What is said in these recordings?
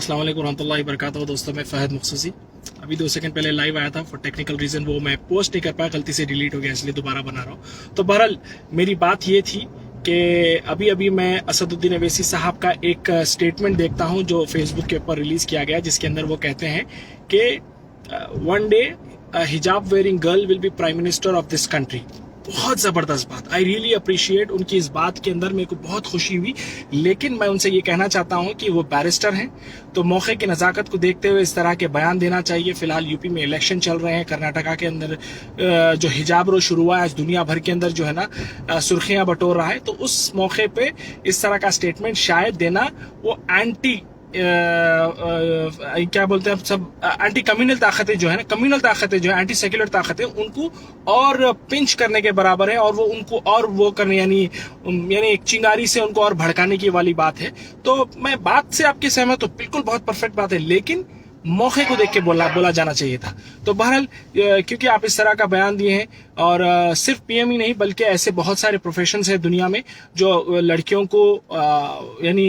अस्सलाम वालेकुम रहमतुल्लाहि वबरकातुहू। दोस्तों, मैं फ़हद मुखससी अभी 2 सेकंड पहले लाइव आया था। फॉर टेक्निकल रीज़न वो मैं पोस्ट नहीं कर पाया, गलती से डिलीट हो गया, इसलिए दोबारा बना रहा हूँ। तो बहरहाल मेरी बात ये थी कि अभी अभी मैं असदुद्दीन अवैसी साहब का एक स्टेटमेंट देखता हूँ जो फेसबुक के ऊपर रिलीज़ किया गया, जिसके अंदर वो कहते हैं कि वन डे हिजाब wearing girl will be prime minister of this country. बहुत ज़बरदस्त बात, आई रियली अप्रिशिएट उनकी इस बात के अंदर, मेरे को बहुत खुशी हुई। लेकिन मैं उनसे ये कहना चाहता हूँ कि वो बैरिस्टर हैं, तो मौके की नज़ाकत को देखते हुए इस तरह के बयान देना चाहिए। फिलहाल यूपी में इलेक्शन चल रहे हैं, कर्नाटका के अंदर जो हिजाब रो शुरू हुआ है, आज दुनिया भर के अंदर जो है ना सुर्खियां बटोर रहा है। तो उस मौके पे इस तरह का स्टेटमेंट शायद देना वो एंटी क्या बोलते हैं सब एंटी कम्युनल ताकतें जो है ना, कम्युनल ताकतें जो है, एंटी सेक्युलर ताकतें, उनको और पिंच करने के बराबर है, और वो उनको और वो करने यानी एक चिंगारी से उनको और भड़काने की वाली बात है। तो मैं बात से आपकी सहमत हूँ, बिल्कुल बहुत परफेक्ट बात है, लेकिन मौके को देख के बोला जाना चाहिए था। तो बहरहाल क्योंकि आप इस तरह का बयान दिए हैं, और सिर्फ पीएम ही नहीं बल्कि ऐसे बहुत सारे प्रोफेशंस हैं दुनिया में जो लड़कियों को यानी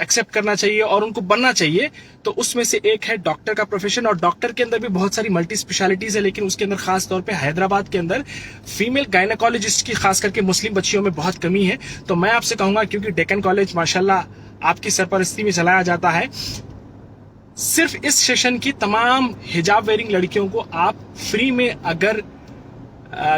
एक्सेप्ट करना चाहिए और उनको बनना चाहिए। तो उसमें से एक है डॉक्टर का प्रोफेशन, और डॉक्टर के अंदर भी बहुत सारी मल्टी स्पेशलिटीज है, लेकिन उसके अंदर खास तौर पे हैदराबाद के अंदर फीमेल गायनेकोलॉजिस्ट की खास करके मुस्लिम बच्चियों में बहुत कमी है। तो मैं आपसे कहूंगा, क्योंकि डेक्कन कॉलेज माशाल्लाह आपकी सरपरस्ती में चलाया जाता है, सिर्फ इस सेशन की तमाम हिजाब वेयरिंग लड़कियों को आप फ्री में अगर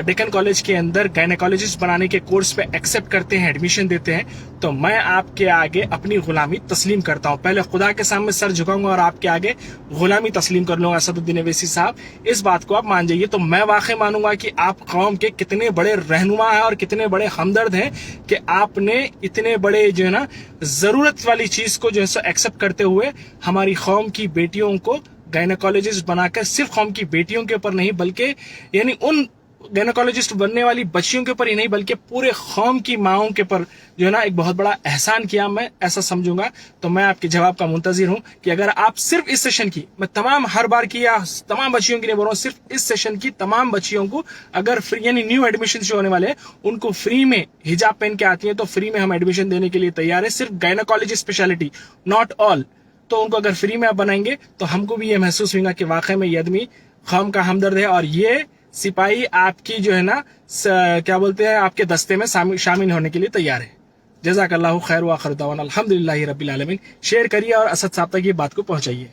डेक्कन कॉलेज के अंदर गायनेकोलॉजिस्ट बनाने के कोर्स पे एक्सेप्ट करते हैं, एडमिशन देते हैं, तो मैं आपके आगे अपनी गुलामी तस्लीम करता हूं। पहले खुदा के सामने सर झुकाऊंगा और आपके आगे गुलामी तस्लीम कर लूंगा। असदुद्दीन अवैसी साहब, इस बात को आप मान जाइए, तो मैं वाकई मानूंगा कि आप कौम के कितने बड़े रहनुमा हैं और कितने बड़े हमदर्द हैं कि आपने इतने बड़े जो है ना जरूरत वाली चीज को जो है एक्सेप्ट करते हुए हमारी कौम की बेटियों को गायनेकोलॉजिस्ट बनाकर, सिर्फ कौम की बेटियों के ऊपर नहीं बल्कि यानी उन गायनेकोलॉजिस्ट बनने वाली बच्चियों के ऊपर ही नहीं बल्कि पूरे कौम की माओं के ऊपर जो है ना एक बहुत बड़ा एहसान किया, मैं ऐसा समझूंगा। तो मैं आपके जवाब का मुंतजिर हूं कि अगर आप सिर्फ इस सेशन की, मैं तमाम हर बार की या तमाम बच्चियों की नहीं बोल रहा हूं, सिर्फ इस सेशन की तमाम बच्चियों को अगर फ्री यानी न्यू एडमिशन जो होने वाले हैं उनको फ्री में हिजाब पहन के आती है तो फ्री में हम एडमिशन देने के लिए तैयार है। सिर्फ गायनेकोलॉजी स्पेशलिटी, नॉट ऑल। तो उनको अगर फ्री में आप बनाएंगे तो हमको भी ये महसूस होगा कि वाकई में ये आदमी कौम का हमदर्द है, और ये सिपाही आपकी जो है ना क्या बोलते हैं आपके दस्ते में शामिल होने के लिए तैयार है। जज़ाकल्लाहु खैर व आखिर दावाना अल्हम्दुलिल्लाहि रब्बिल आलमीन। शेयर करिए और असद साहब तक ये बात को पहुंचाइए।